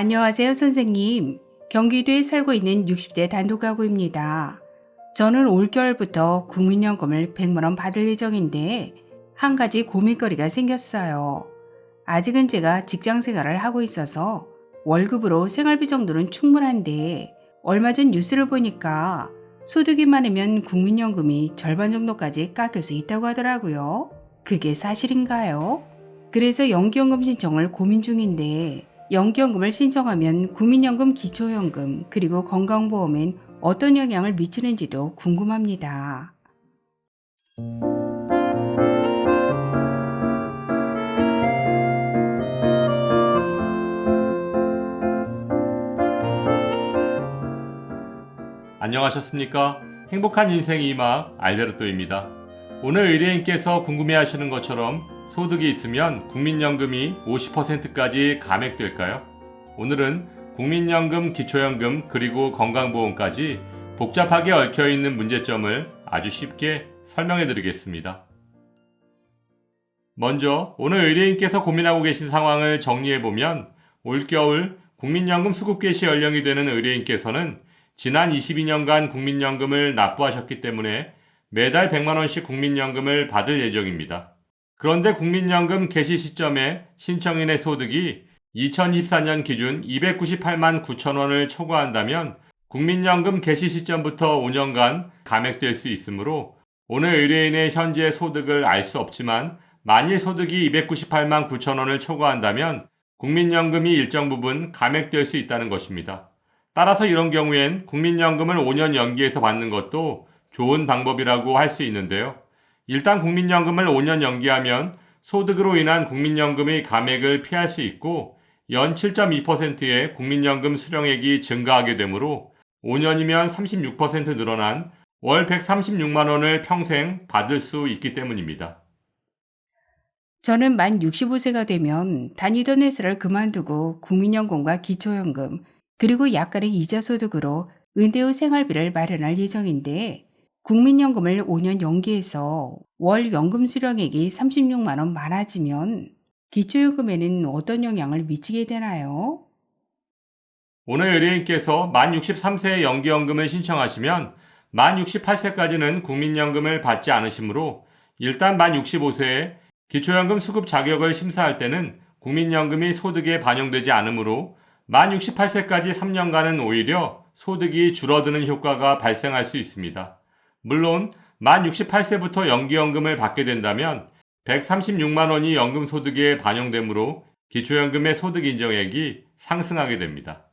안녕하세요, 선생님. 경기도에 살고 있는 60대 단독가구입니다. 저는 올겨울부터 국민연금을 100만 원 받을 예정인데 한 가지 고민거리가 생겼어요. 아직은 제가 직장 생활을 하고 있어서 월급으로 생활비 정도는 충분한데 얼마 전 뉴스를 보니까 소득이 많으면 국민연금이 절반 정도까지 깎일 수 있다고 하더라고요. 그게 사실인가요? 그래서 연기연금 신청을 고민 중인데 연기연금을 신청하면 국민연금, 기초연금, 그리고 건강보험엔 어떤 영향을 미치는지도 궁금합니다. 안녕하셨습니까? 행복한 인생 이막 알베르토입니다. 오늘 의뢰인께서 궁금해하시는 것처럼 소득이 있으면 국민연금이 50%까지 감액될까요? 오늘은 국민연금, 기초연금, 그리고 건강보험까지 복잡하게 얽혀있는 문제점을 아주 쉽게 설명해 드리겠습니다. 먼저 오늘 의뢰인께서 고민하고 계신 상황을 정리해보면 올겨울 국민연금 수급 개시 연령이 되는 의뢰인께서는 지난 22년간 국민연금을 납부하셨기 때문에 매달 100만원씩 국민연금을 받을 예정입니다. 그런데 국민연금 개시 시점에 신청인의 소득이 2024년 기준 298만 9천원을 초과한다면 국민연금 개시 시점부터 5년간 감액될 수 있으므로 오늘 의뢰인의 현재 소득을 알 수 없지만 만일 소득이 298만 9천원을 초과한다면 국민연금이 일정 부분 감액될 수 있다는 것입니다. 따라서 이런 경우엔 국민연금을 5년 연기해서 받는 것도 좋은 방법이라고 할 수 있는데요. 일단 국민연금을 5년 연기하면 소득으로 인한 국민연금의 감액을 피할 수 있고 연 7.2%의 국민연금 수령액이 증가하게 되므로 5년이면 36% 늘어난 월 136만 원을 평생 받을 수 있기 때문입니다. 저는 만 65세가 되면 다니던 회사를 그만두고 국민연금과 기초연금, 그리고 약간의 이자 소득으로 은퇴 후 생활비를 마련할 예정인데 국민연금을 5년 연기해서 월 연금 수령액이 36만 원 많아지면 기초연금에는 어떤 영향을 미치게 되나요? 오늘 의뢰인께서 만 63세에 연기연금을 신청하시면 만 68세까지는 국민연금을 받지 않으시므로 일단 만 65세에 기초연금 수급 자격을 심사할 때는 국민연금이 소득에 반영되지 않으므로 만 68세까지 3년간은 오히려 소득이 줄어드는 효과가 발생할 수 있습니다. 물론 만 68세부터 연기연금을 받게 된다면 136만 원이 연금소득에 반영되므로 기초연금의 소득 인정액이 상승하게 됩니다.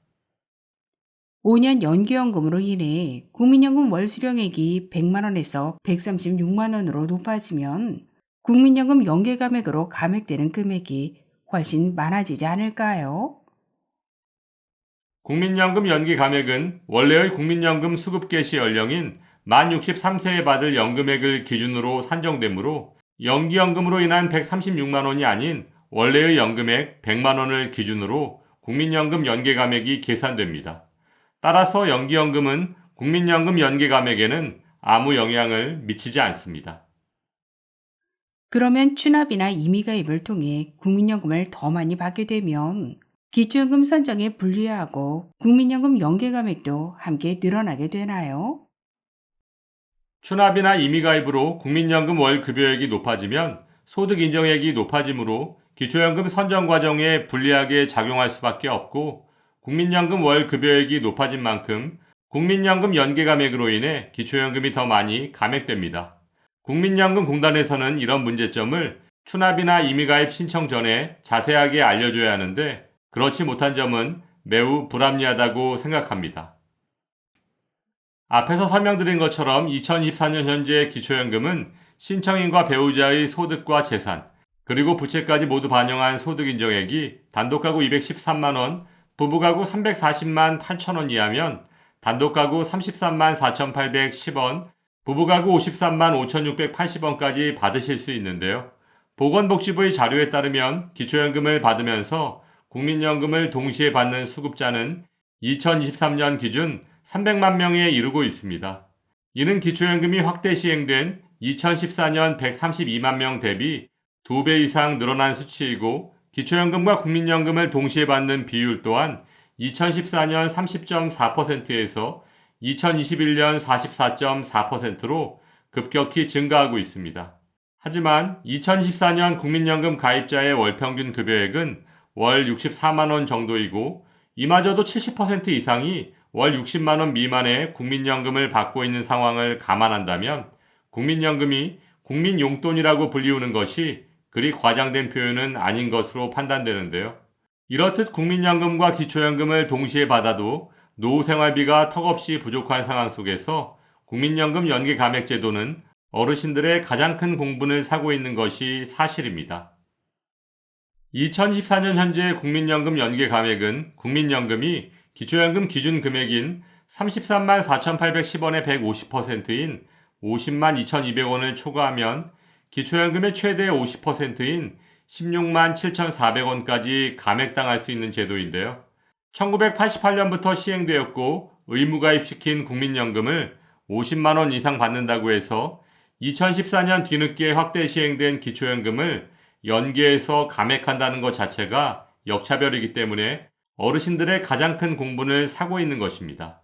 5년 연기연금으로 인해 국민연금 월 수령액이 100만 원에서 136만 원으로 높아지면 국민연금 연계감액으로 감액되는 금액이 훨씬 많아지지 않을까요? 국민연금 연기 감액은 원래의 국민연금 수급 개시 연령인 만 63세에 받을 연금액을 기준으로 산정되므로 연기연금으로 인한 136만 원이 아닌 원래의 연금액 100만 원을 기준으로 국민연금 연계 감액이 계산됩니다. 따라서 연기연금은 국민연금 연계 감액에는 아무 영향을 미치지 않습니다. 그러면 추납이나 임의가입을 통해 국민연금을 더 많이 받게 되면 기초연금 선정에 불리하고 국민연금 연계감액도 함께 늘어나게 되나요? 추납이나 임의가입으로 국민연금 월 급여액이 높아지면 소득 인정액이 높아지므로 기초연금 선정 과정에 불리하게 작용할 수밖에 없고 국민연금 월 급여액이 높아진 만큼 국민연금 연계 감액으로 인해 기초연금이 더 많이 감액됩니다. 국민연금공단에서는 이런 문제점을 추납이나 임의가입 신청 전에 자세하게 알려줘야 하는데 그렇지 못한 점은 매우 불합리하다고 생각합니다. 앞에서 설명드린 것처럼 2024년 현재 기초연금은 신청인과 배우자의 소득과 재산, 그리고 부채까지 모두 반영한 소득 인정액이 단독가구 213만원, 부부가구 340만 8천원 이하면 단독가구 33만 4,810원, 부부가구 53만 5,680원까지 받으실 수 있는데요. 보건복지부의 자료에 따르면 기초연금을 받으면서 국민연금을 동시에 받는 수급자는 2023년 기준 300만 명에 이르고 있습니다. 이는 기초연금이 확대 시행된 2014년 132만 명 대비 2배 이상 늘어난 수치이고 기초연금과 국민연금을 동시에 받는 비율 또한 2014년 30.4%에서 2021년 44.4%로 급격히 증가하고 있습니다. 하지만 2014년 국민연금 가입자의 월 평균 급여액은 월 64만 원 정도이고 이마저도 70% 이상이 월 60만 원 미만의 국민연금을 받고 있는 상황을 감안한다면 국민연금이 국민용돈이라고 불리우는 것이 그리 과장된 표현은 아닌 것으로 판단되는데요. 이렇듯 국민연금과 기초연금을 동시에 받아도 노후생활비가 턱없이 부족한 상황 속에서 국민연금 연계감액제도는 어르신들의 가장 큰 공분을 사고 있는 것이 사실입니다. 2014년 현재 국민연금 연계감액은 국민연금이 기초연금 기준 금액인 33만 4,810원의 150%인 50만 2,200원을 초과하면 기초연금의 최대 50%인 16만 7,400원까지 감액당할 수 있는 제도인데요. 1988년부터 시행되었고 의무가입시킨 국민연금을 50만 원 이상 받는다고 해서 2014년 뒤늦게 확대 시행된 기초연금을 연계해서 감액한다는 것 자체가 역차별이기 때문에 어르신들의 가장 큰 공분을 사고 있는 것입니다.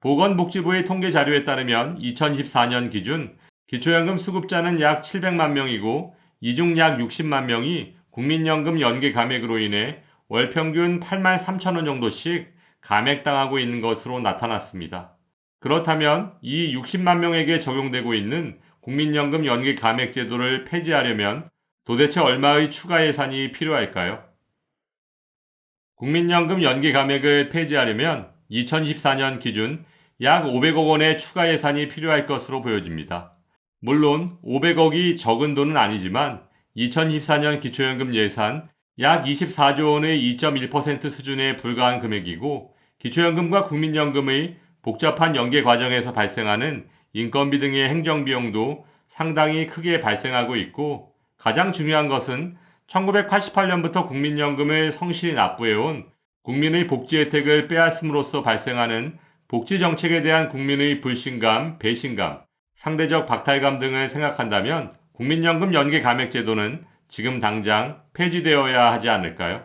보건복지부의 통계 자료에 따르면 2014년 기준 기초연금 수급자는 약 700만 명이고 이 중 약 60만 명이 국민연금 연계 감액으로 인해 월 평균 8만 3천 원 정도씩 감액당하고 있는 것으로 나타났습니다. 그렇다면 이 60만 명에게 적용되고 있는 국민연금 연계 감액 제도를 폐지하려면 도대체 얼마의 추가 예산이 필요할까요? 국민연금 연계 감액을 폐지하려면 2014년 기준 약 500억 원의 추가 예산이 필요할 것으로 보여집니다. 물론 500억이 적은 돈은 아니지만 2014년 기초연금 예산 약 24조 원의 2.1% 수준에 불과한 금액이고 기초연금과 국민연금의 복잡한 연계 과정에서 발생하는 인건비 등의 행정비용도 상당히 크게 발생하고 있고 가장 중요한 것은 1988년부터 국민연금을 성실히 납부해온 국민의 복지 혜택을 빼앗음으로써 발생하는 복지정책에 대한 국민의 불신감, 배신감, 상대적 박탈감 등을 생각한다면 국민연금 연계 감액 제도는 지금 당장 폐지되어야 하지 않을까요?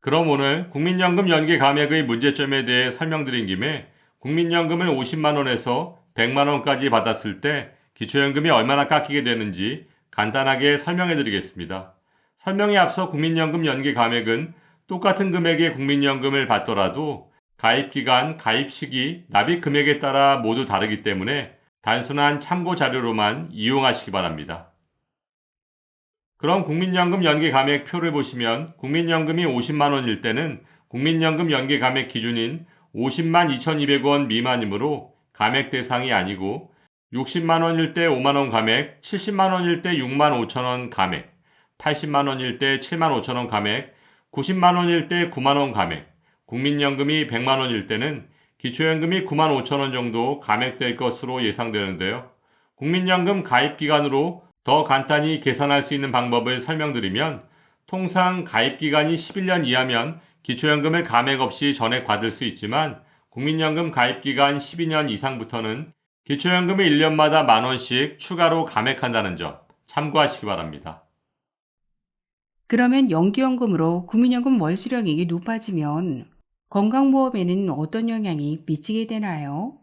그럼 오늘 국민연금 연계 감액의 문제점에 대해 설명드린 김에 국민연금을 50만 원에서 100만 원까지 받았을 때 기초연금이 얼마나 깎이게 되는지 간단하게 설명해 드리겠습니다. 설명에 앞서 국민연금 연계 감액은 똑같은 금액의 국민연금을 받더라도 가입기간, 가입시기, 납입 금액에 따라 모두 다르기 때문에 단순한 참고 자료로만 이용하시기 바랍니다. 그럼 국민연금 연계 감액 표를 보시면 국민연금이 50만 원일 때는 국민연금 연계 감액 기준인 50만 2,200원 미만이므로 감액 대상이 아니고 60만 원일 때 5만 원 감액, 70만 원일 때 6만 5천 원 감액, 80만 원일 때 7만 5천 원 감액, 90만 원일 때 9만 원 감액, 국민연금이 100만 원일 때는 기초연금이 9만 5천 원 정도 감액될 것으로 예상되는데요. 국민연금 가입 기간으로 더 간단히 계산할 수 있는 방법을 설명드리면 통상 가입 기간이 11년 이하면 기초연금을 감액 없이 전액 받을 수 있지만 국민연금 가입 기간 12년 이상부터는 기초연금을 1년마다 만 원씩 추가로 감액한다는 점 참고하시기 바랍니다. 그러면 연기연금으로 국민연금 월수령액이 높아지면 건강보험에는 어떤 영향이 미치게 되나요?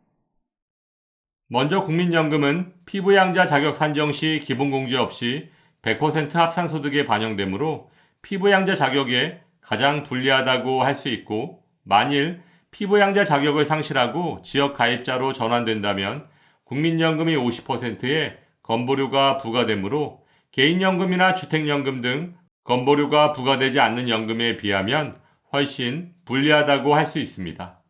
먼저 국민연금은 피부양자 자격 산정 시 기본공제 없이 100% 합산소득에 반영되므로 피부양자 자격에 가장 불리하다고 할 수 있고 만일 피부양자 자격을 상실하고 지역 가입자로 전환된다면 국민연금이 50%의 건보료가 부과되므로 개인연금이나 주택연금 등 건보료가 부과되지 않는 연금에 비하면 훨씬 불리하다고 할 수 있습니다.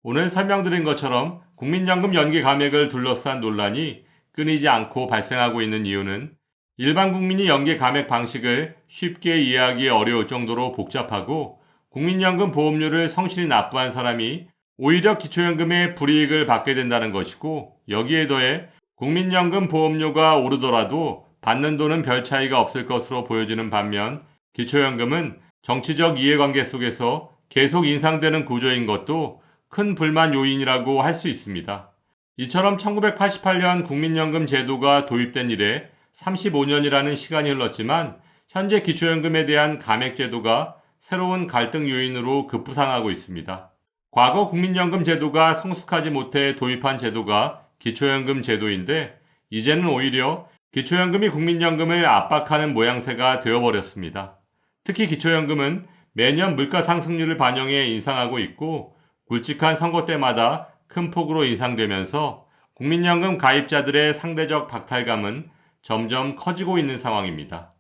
오늘 설명드린 것처럼 국민연금 연계 감액을 둘러싼 논란이 끊이지 않고 발생하고 있는 이유는 일반 국민이 연계 감액 방식을 쉽게 이해하기 어려울 정도로 복잡하고 국민연금 보험료를 성실히 납부한 사람이 오히려 기초연금의 불이익을 받게 된다는 것이고 여기에 더해 국민연금 보험료가 오르더라도 받는 돈은 별 차이가 없을 것으로 보여지는 반면 기초연금은 정치적 이해관계 속에서 계속 인상되는 구조인 것도 큰 불만 요인이라고 할 수 있습니다. 이처럼 1988년 국민연금 제도가 도입된 이래 35년이라는 시간이 흘렀지만 현재 기초연금에 대한 감액제도가 새로운 갈등 요인으로 급부상하고 있습니다. 과거 국민연금 제도가 성숙하지 못해 도입한 제도가 기초연금 제도인데 이제는 오히려 기초연금이 국민연금을 압박하는 모양새가 되어버렸습니다. 특히 기초연금은 매년 물가 상승률을 반영해 인상하고 있고 굵직한 선거 때마다 큰 폭으로 인상되면서 국민연금 가입자들의 상대적 박탈감은 점점 커지고 있는 상황입니다.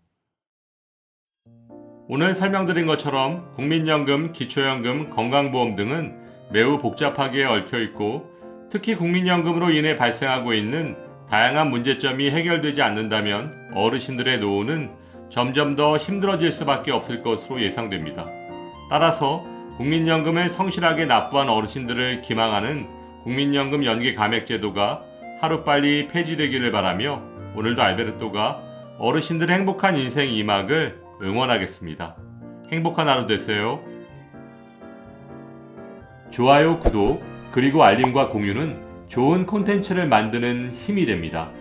오늘 설명드린 것처럼 국민연금, 기초연금, 건강보험 등은 매우 복잡하게 얽혀있고 특히 국민연금으로 인해 발생하고 있는 다양한 문제점이 해결되지 않는다면 어르신들의 노후는 점점 더 힘들어질 수밖에 없을 것으로 예상됩니다. 따라서 국민연금을 성실하게 납부한 어르신들을 기망하는 국민연금 연계 감액제도가 하루빨리 폐지되기를 바라며 오늘도 알베르토가 어르신들의 행복한 인생 2막을 응원하겠습니다. 행복한 하루 되세요. 좋아요, 구독, 그리고 알림과 공유는 좋은 콘텐츠를 만드는 힘이 됩니다.